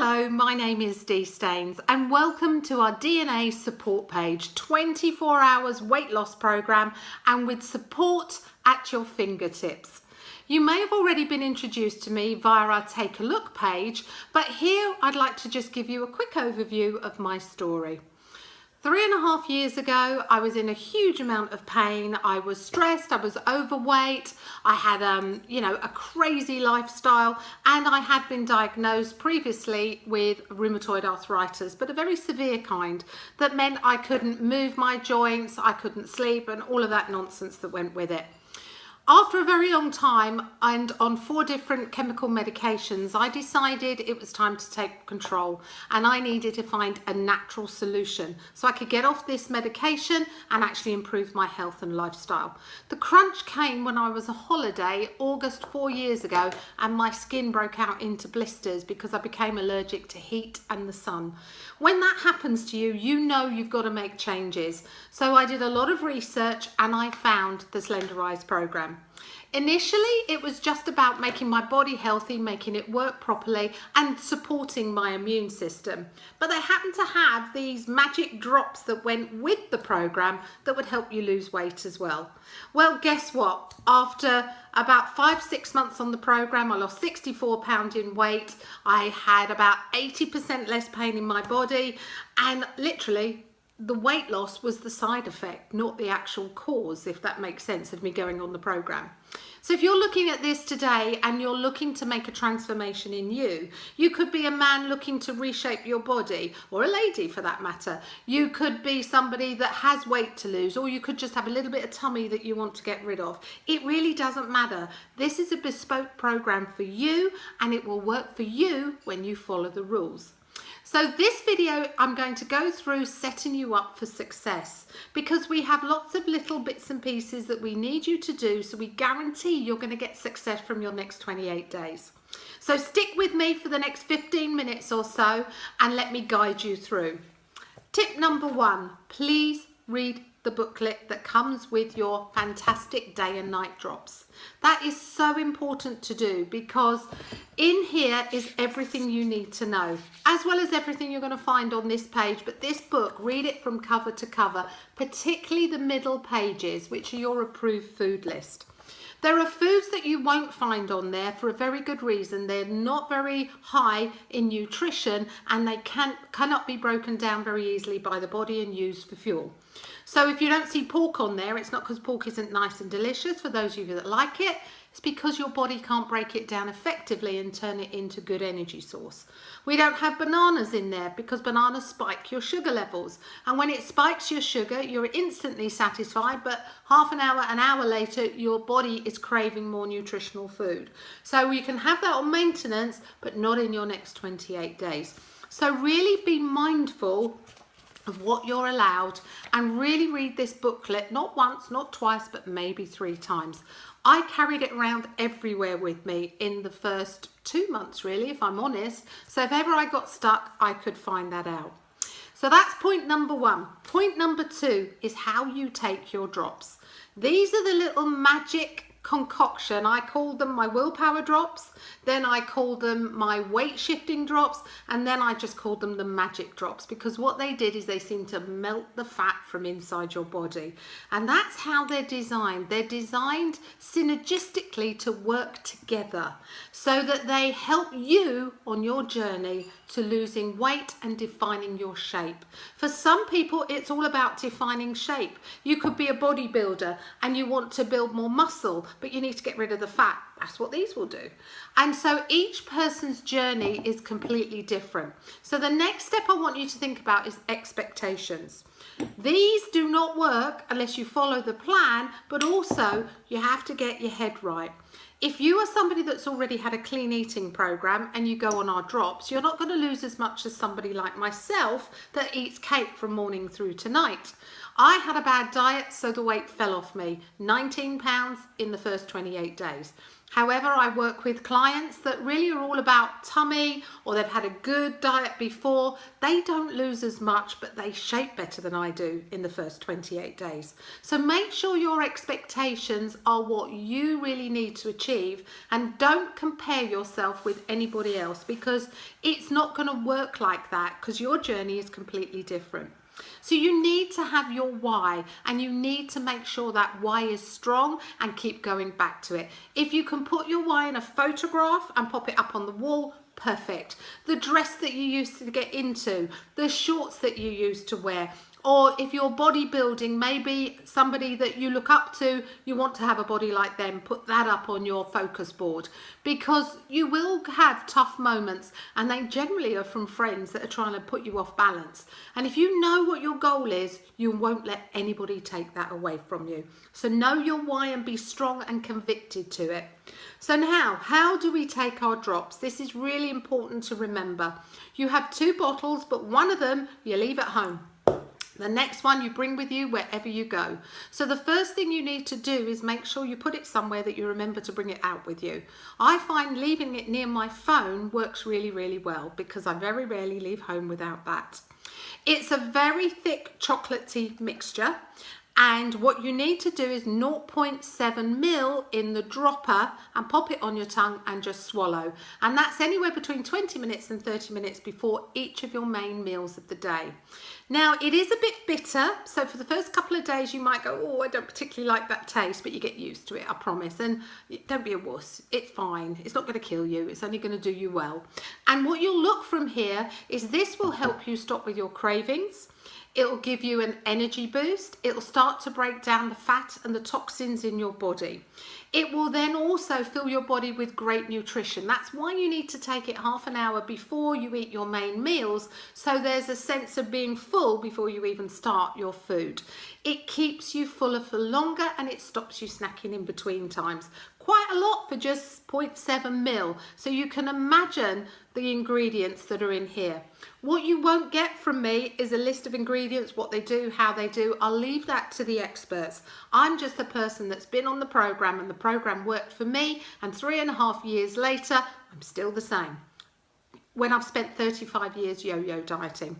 Hello, my name is Dee Staines and welcome to our DNA support page, 24 hours weight loss program and with support at your fingertips. You may have already been introduced to me via our Take a Look page, but here I'd like to just give you a quick overview of my story. 3.5 years ago, I was in a huge amount of pain. I was stressed, I was overweight, I had a crazy lifestyle, and I had been diagnosed previously with rheumatoid arthritis, but a very severe kind that meant I couldn't move my joints, I couldn't sleep, and all of that nonsense that went with it. After a very long time and on 4 different chemical medications, I decided it was time to take control and I needed to find a natural solution so I could get off this medication and actually improve my health and lifestyle. The crunch came when I was on holiday, August 4 years ago, and my skin broke out into blisters because I became allergic to heat and the sun. When that happens to you, you know you've got to make changes. So I did a lot of research and I found the Slenderize program. Initially, it was just about making my body healthy, making it work properly and supporting my immune system. But they happened to have these magic drops that went with the program that would help you lose weight as well. Well, guess what? After about 5-6 months on the program, I lost 64 pounds in weight. I had about 80% less pain in my body, and literally the weight loss was the side effect, not the actual cause, if that makes sense, of me going on the program. So if you're looking at this today and you're looking to make a transformation in you, you could be a man looking to reshape your body, or a lady for that matter. You could be somebody that has weight to lose, or you could just have a little bit of tummy that you want to get rid of. It really doesn't matter. This is a bespoke program for you and it will work for you when you follow the rules. So this video, I'm going to go through setting you up for success, because we have lots of little bits and pieces that we need you to do, so we guarantee you're going to get success from your next 28 days. So stick with me for the next 15 minutes or so and let me guide you through. Tip number 1, please read the booklet that comes with your fantastic day and night drops. That is so important to do, because in here is everything you need to know, as well as everything you're going to find on this page. But this book, read it from cover to cover, particularly the middle pages, which are your approved food list. There are foods that you won't find on there for a very good reason. They're not very high in nutrition and they cannot be broken down very easily by the body and used for fuel. So if you don't see pork on there, it's not because pork isn't nice and delicious for those of you that like it. It's because your body can't break it down effectively and turn it into good energy source. We don't have bananas in there because bananas spike your sugar levels. And when it spikes your sugar, you're instantly satisfied, but half an hour later, your body is craving more nutritional food. So you can have that on maintenance, but not in your next 28 days. So really be mindful of what you're allowed and really read this booklet, not once, not twice, but maybe 3 times. I carried it around everywhere with me in the first 2 months, really, if I'm honest. So if ever I got stuck, I could find that out. So that's point number 1. Point number 2 is how you take your drops. These are the little magic concoction. I called them my willpower drops, then I called them my weight shifting drops, and then I just called them the magic drops, because what they did is they seem to melt the fat from inside your body. And that's how they're designed. They're designed synergistically to work together so that they help you on your journey to losing weight and defining your shape. For some people, it's all about defining shape. You could be a bodybuilder and you want to build more muscle, but you need to get rid of the fat. That's what these will do. And so each person's journey is completely different. So the next step I want you to think about is expectations. These do not work unless you follow the plan, but also you have to get your head right. If you are somebody that's already had a clean eating program and you go on our drops, you're not going to lose as much as somebody like myself that eats cake from morning through to night. I had a bad diet, so the weight fell off me, 19 pounds in the first 28 days. However, I work with clients that really are all about tummy, or they've had a good diet before. They don't lose as much, but they shape better than I do in the first 28 days. So make sure your expectations are what you really need to achieve, and don't compare yourself with anybody else, because it's not going to work like that, because your journey is completely different. So you need to have your why, and you need to make sure that why is strong and keep going back to it. If you can put your why in a photograph and pop it up on the wall, perfect. The dress that you used to get into, the shorts that you used to wear, or if you're bodybuilding, maybe somebody that you look up to, you want to have a body like them, put that up on your focus board, because you will have tough moments, and they generally are from friends that are trying to put you off balance. And if you know what your goal is, you won't let anybody take that away from you. So know your why and be strong and convicted to it. So now, how do we take our drops? This is really important to remember. You have 2 bottles, but one of them you leave at home. The next one you bring with you wherever you go. So the first thing you need to do is make sure you put it somewhere that you remember to bring it out with you. I find leaving it near my phone works really, really well, because I very rarely leave home without that. It's a very thick chocolatey mixture. And what you need to do is 0.7 ml in the dropper and pop it on your tongue and just swallow. And that's anywhere between 20 minutes and 30 minutes before each of your main meals of the day. Now, it is a bit bitter, so for the first couple of days you might go, oh, I don't particularly like that taste, but you get used to it, I promise. And don't be a wuss, it's fine. It's not going to kill you, it's only going to do you well. And what you'll look from here is this will help you stop with your cravings. It'll give you an energy boost. It'll start to break down the fat and the toxins in your body. It will then also fill your body with great nutrition. That's why you need to take it half an hour before you eat your main meals, so there's a sense of being full before you even start your food. It keeps you fuller for longer, and it stops you snacking in between times. Quite a lot for just 0.7 ml. So you can imagine the ingredients that are in here. What you won't get from me is a list of ingredients, what they do, how they do. I'll leave that to the experts. I'm just the person that's been on the program, and the program worked for me, and 3.5 years later, I'm still the same, when I've spent 35 years yo-yo dieting.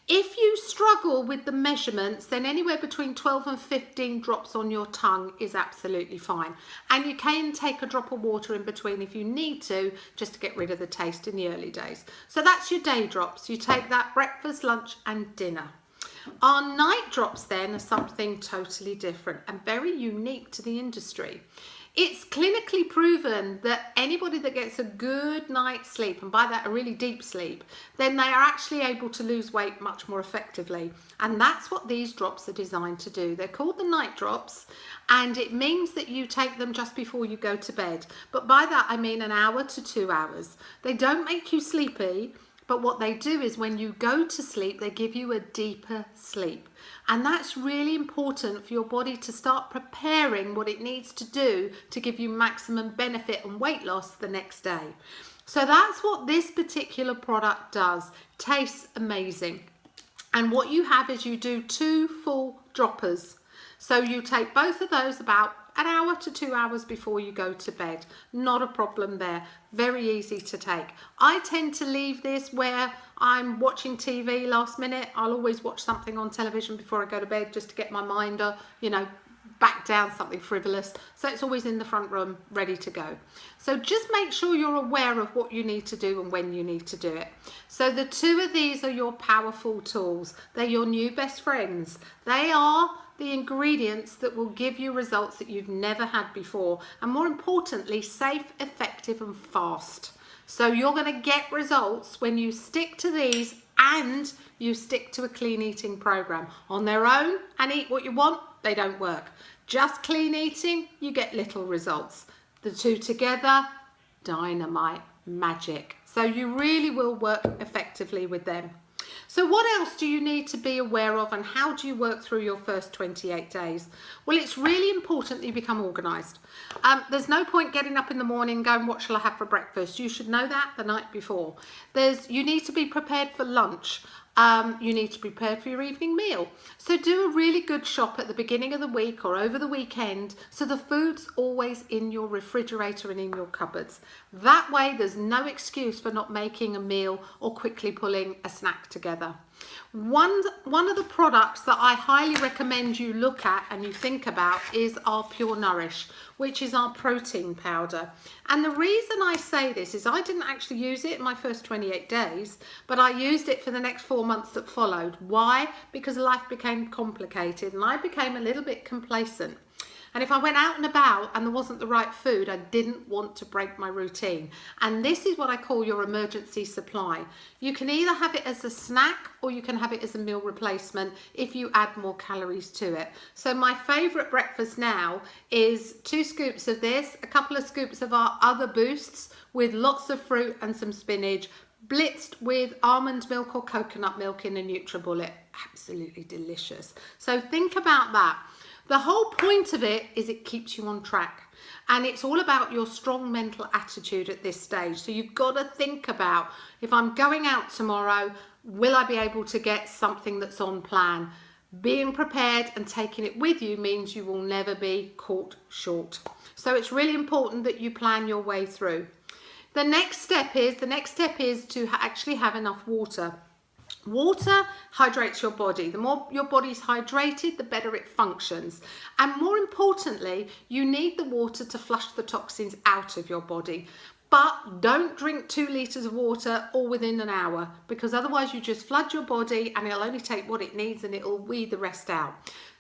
If you struggle with the measurements, then anywhere between 12 and 15 drops on your tongue is absolutely fine. And you can take a drop of water in between if you need to, just to get rid of the taste in the early days. So that's your day drops. You take that breakfast, lunch and dinner. Our night drops then are something totally different and very unique to the industry. It's clinically proven that anybody that gets a good night's sleep, and by that a really deep sleep, then they are actually able to lose weight much more effectively. And that's what these drops are designed to do. They're called the night drops, and it means that you take them just before you go to bed. But by that I mean an hour to 2 hours. They don't make you sleepy, but what they do is when you go to sleep, they give you a deeper sleep. And that's really important for your body to start preparing what it needs to do to give you maximum benefit and weight loss the next day. So that's what this particular product does. Tastes amazing. And what you have is you do 2 full droppers. So you take both of those about an hour to 2 hours before you go to bed. Not a problem there. Very easy to take. I tend to leave this where I'm watching TV last minute. I'll always watch something on television before I go to bed just to get my mind, back down, something frivolous. So it's always in the front room, ready to go. So just make sure you're aware of what you need to do and when you need to do it. So the 2 of these are your powerful tools. They're your new best friends. They are the ingredients that will give you results that you've never had before, and more importantly, safe, effective and fast. So you're going to get results when you stick to these and you stick to a clean eating program. On their own and eat what you want, they don't work. Just clean eating, you get little results. The 2 together, dynamite, magic. So you really will work effectively with them. So what else do you need to be aware of, and how do you work through your first 28 days? Well, it's really important that you become organised. There's no point getting up in the morning going, what shall I have for breakfast? You should know that the night before. You need to be prepared for lunch. you need to prepare for your evening meal. So do a really good shop at the beginning of the week or over the weekend, so the food's always in your refrigerator and in your cupboards. That way there's no excuse for not making a meal or quickly pulling a snack together. One of the products that I highly recommend you look at and you think about is our Pure Nourish, which is our protein powder. And the reason I say this is I didn't actually use it in my first 28 days, but I used it for the next 4 months that followed. Why? Because life became complicated and I became a little bit complacent. And if I went out and about and there wasn't the right food, I didn't want to break my routine. And this is what I call your emergency supply. You can either have it as a snack or you can have it as a meal replacement if you add more calories to it. So my favorite breakfast now is 2 scoops of this, a couple of scoops of our other boosts with lots of fruit and some spinach, blitzed with almond milk or coconut milk in a NutriBullet. Absolutely delicious. So think about that. The whole point of it is it keeps you on track, and it's all about your strong mental attitude at this stage. So you've got to think about, if I'm going out tomorrow, will I be able to get something that's on plan? Being prepared and taking it with you means you will never be caught short. So it's really important that you plan your way through. The next step is to actually have enough water. Water hydrates your body. The more your body's hydrated, the better it functions. And more importantly, you need the water to flush the toxins out of your body. But don't drink 2 litres of water all within an hour, because otherwise you just flood your body and it'll only take what it needs and it'll weed the rest out.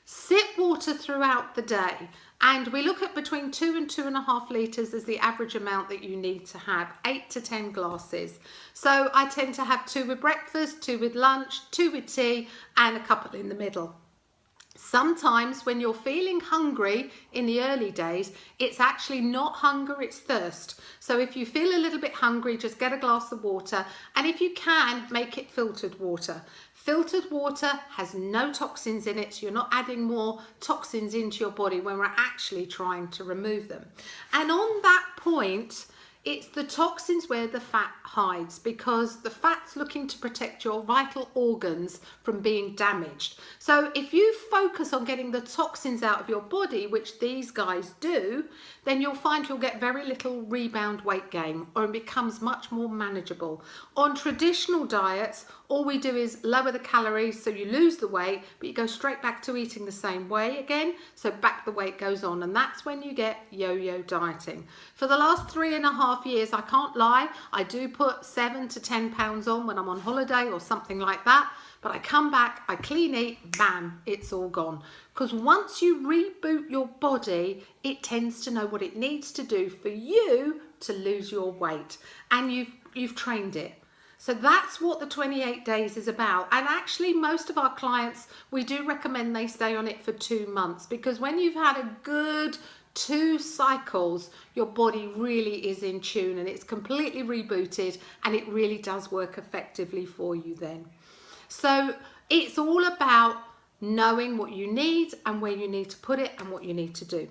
Sip water throughout the day, and we look at between 2 and 2.5 litres as the average amount that you need to have, 8 to 10 glasses. So I tend to have 2 with breakfast, 2 with lunch, 2 with tea, and a couple in the middle. Sometimes when you're feeling hungry in the early days, it's actually not hunger, it's thirst. So if you feel a little bit hungry, just get a glass of water, and if you can, make it filtered water. Filtered water has no toxins in it, so you're not adding more toxins into your body when we're actually trying to remove them. And on that point, it's the toxins where the fat hides, because the fat's looking to protect your vital organs from being damaged. So if you focus on getting the toxins out of your body, which these guys do, then you'll find you'll get very little rebound weight gain, or it becomes much more manageable. On traditional diets, all we do is lower the calories, so you lose the weight, but you go straight back to eating the same way again, so back the weight goes on, and that's when you get yo-yo dieting. For the last 3.5 years, I can't lie, I do put 7 to 10 pounds on when I'm on holiday or something like that, but I come back, I clean eat, bam, it's all gone. Because once you reboot your body, it tends to know what it needs to do for you to lose your weight, and you've trained it. So that's what the 28 days is about. And actually most of our clients, we do recommend they stay on it for 2 months, because when you've had a good 2 cycles, your body really is in tune and it's completely rebooted, and it really does work effectively for you then. So it's all about knowing what you need and where you need to put it and what you need to do.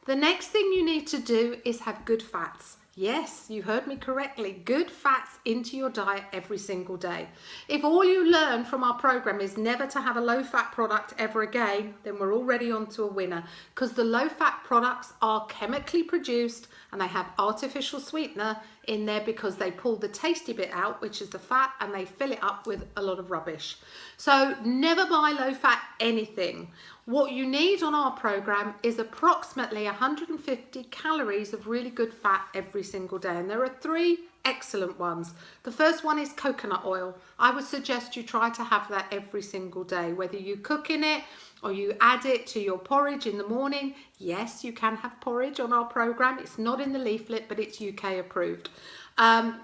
The next thing you need to do is have good fats. Yes, you heard me correctly. Good fats into your diet every single day. If all you learn from our program is never to have a low-fat product ever again, then we're already on to a winner, because the low-fat products are chemically produced and they have artificial sweetener in there because they pull the tasty bit out, which is the fat, and they fill it up with a lot of rubbish. So never buy low-fat anything. What you need on our program is approximately 150 calories of really good fat every single day. And there are 3 excellent ones. The first one is coconut oil. I would suggest you try to have that every single day, whether you cook in it or you add it to your porridge in the morning. Yes, you can have porridge on our program. It's not in the leaflet, but it's UK approved.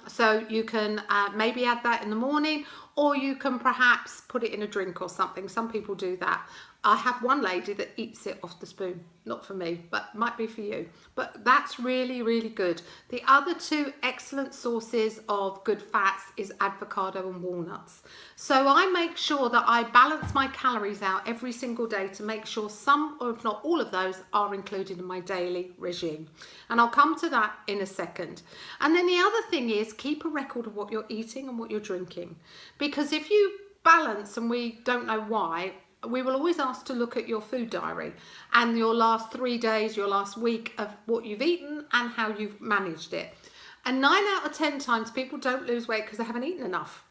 So you can maybe add that in the morning, or you can perhaps put it in a drink or something. Some people do that. I have one lady that eats it off the spoon. Not for me, but might be for you. But that's really, really good. The other 2 excellent sources of good fats is avocado and walnuts. So I make sure that I balance my calories out every single day to make sure some, or if not all of those, are included in my daily regime. And I'll come to that in a second. And then the other thing is keep a record of what you're eating and what you're drinking. Because if you balance and we don't know why, we will always ask to look at your food diary and your last 3 days, your last week of what you've eaten and how you've managed it. And 9 out of 10 times people don't lose weight because they haven't eaten enough.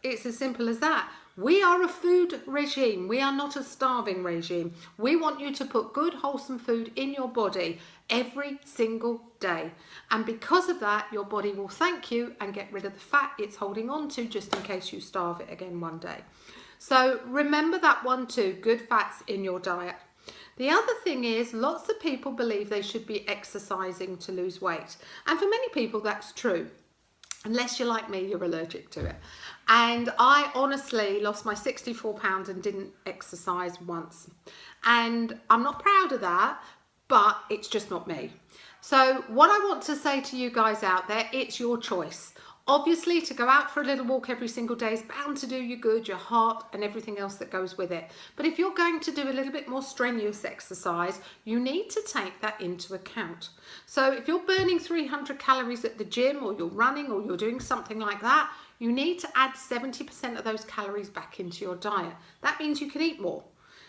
It's as simple as that. We are a food regime. We are not a starving regime. We want you to put good, wholesome food in your body every single day. And because of that, your body will thank you and get rid of the fat it's holding on to just in case you starve it again one day. So remember that one too, good fats in your diet. The other thing is lots of people believe they should be exercising to lose weight. And for many people, that's true. Unless you're like me, you're allergic to it. And I honestly lost my 64 pounds and didn't exercise once. And I'm not proud of that, but it's just not me. So what I want to say to you guys out there, it's your choice. Obviously, to go out for a little walk every single day is bound to do you good, your heart and everything else that goes with it. But if you're going to do a little bit more strenuous exercise, you need to take that into account. So if you're burning 300 calories at the gym or you're running or you're doing something like that, you need to add 70% of those calories back into your diet. That means you can eat more.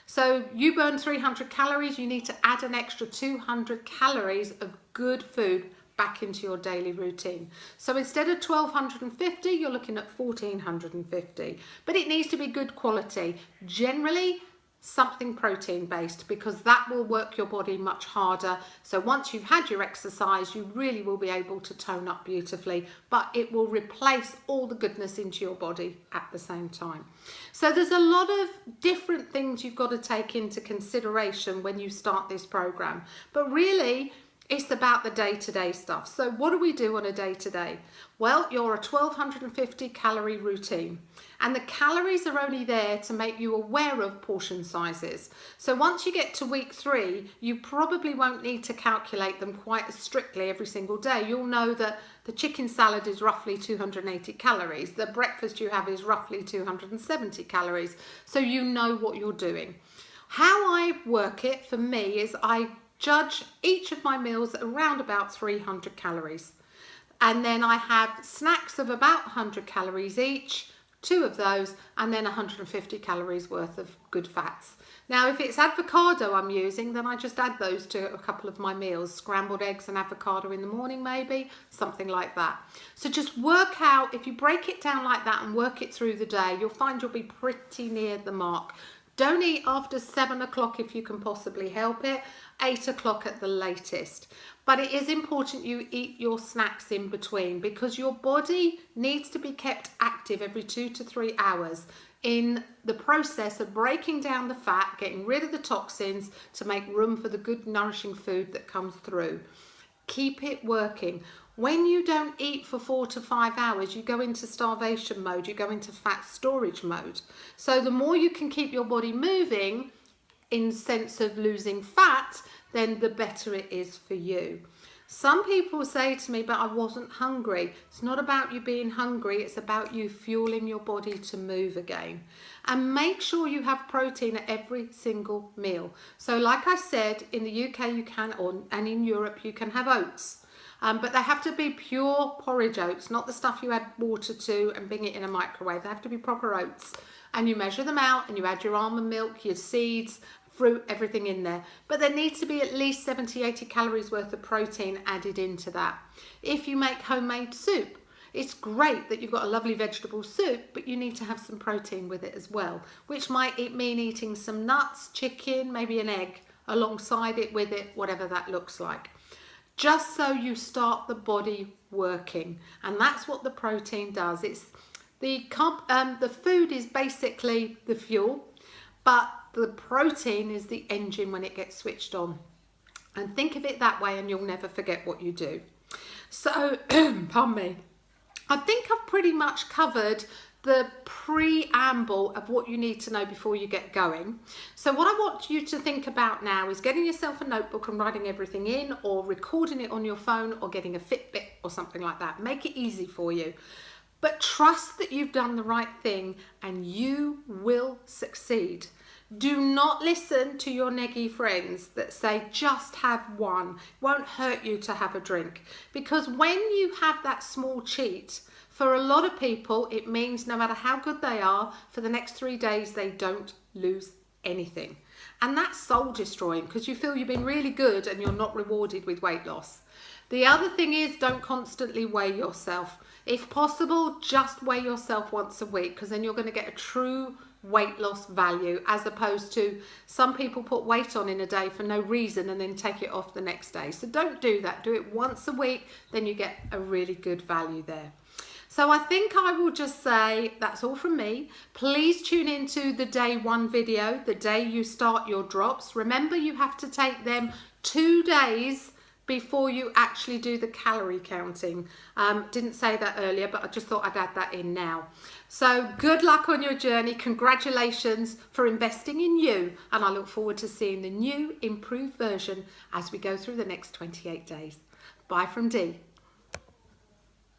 So you burn 300 calories, you need to add an extra 200 calories of good food back into your daily routine. So instead of 1250, you're looking at 1450, but it needs to be good quality. Generally, something protein based, because that will work your body much harder. So once you've had your exercise, you really will be able to tone up beautifully, but it will replace all the goodness into your body at the same time. So there's a lot of different things you've got to take into consideration when you start this program, but really it's about the day-to-day stuff. So what do we do on a day-to-day? Well, you're a 1250 calorie routine, and the calories are only there to make you aware of portion sizes. So once you get to week 3, you probably won't need to calculate them quite as strictly every single day. You'll know that the chicken salad is roughly 280 calories. The breakfast you have is roughly 270 calories. So you know what you're doing. How I work it for me is I judge each of my meals at around about 300 calories. And then I have snacks of about 100 calories each, 2 of those, and then 150 calories worth of good fats. Now, if it's avocado I'm using, then I just add those to a couple of my meals, scrambled eggs and avocado in the morning maybe, something like that. So just work out, if you break it down like that and work it through the day, you'll find you'll be pretty near the mark. Don't eat after 7 o'clock if you can possibly help it, 8 o'clock at the latest. But it is important you eat your snacks in between, because your body needs to be kept active every 2 to 3 hours in the process of breaking down the fat, getting rid of the toxins to make room for the good nourishing food that comes through. Keep it working. When you don't eat for 4 to 5 hours, you go into starvation mode, you go into fat storage mode. So the more you can keep your body moving in sense of losing fat, then the better it is for you. Some people say to me, but I wasn't hungry. It's not about you being hungry, it's about you fueling your body to move again. And make sure you have protein at every single meal. So like I said, in the UK you can, and in Europe you can have oats. But they have to be pure porridge oats, not the stuff you add water to and bring it in a microwave. They have to be proper oats. And you measure them out and you add your almond milk, your seeds, fruit, everything in there. But there needs to be at least 70-80 calories worth of protein added into that. If you make homemade soup, it's great that you've got a lovely vegetable soup, but you need to have some protein with it as well, which might mean eating some nuts, chicken, maybe an egg alongside it with it, whatever that looks like. Just so you start the body working, and that's what the protein does. It's the food is basically the fuel, but the protein is the engine when it gets switched on. And think of it that way and you'll never forget what you do. So, pardon me, I think I've pretty much covered the preamble of what you need to know before you get going. So what I want you to think about now is getting yourself a notebook and writing everything in, or recording it on your phone, or getting a Fitbit or something like that. Make it easy for you. But trust that you've done the right thing and you will succeed. Do not listen to your neggy friends that say just have one. It won't hurt you to have a drink, because when you have that small cheat, For a lot of people, it means no matter how good they are, for the next 3 days, they don't lose anything. And that's soul destroying because you feel you've been really good and you're not rewarded with weight loss. The other thing is, don't constantly weigh yourself. If possible, just weigh yourself once a week, because then you're going to get a true weight loss value, as opposed to some people put weight on in a day for no reason and then take it off the next day. So don't do that. Do it once a week, then you get a really good value there. So I think I will just say that's all from me. Please tune into the day 1 video, the day you start your drops. Remember, you have to take them 2 days before you actually do the calorie counting. Didn't say that earlier, but I just thought I'd add that in now. So good luck on your journey. Congratulations for investing in you. And I look forward to seeing the new improved version as we go through the next 28 days. Bye from Dee.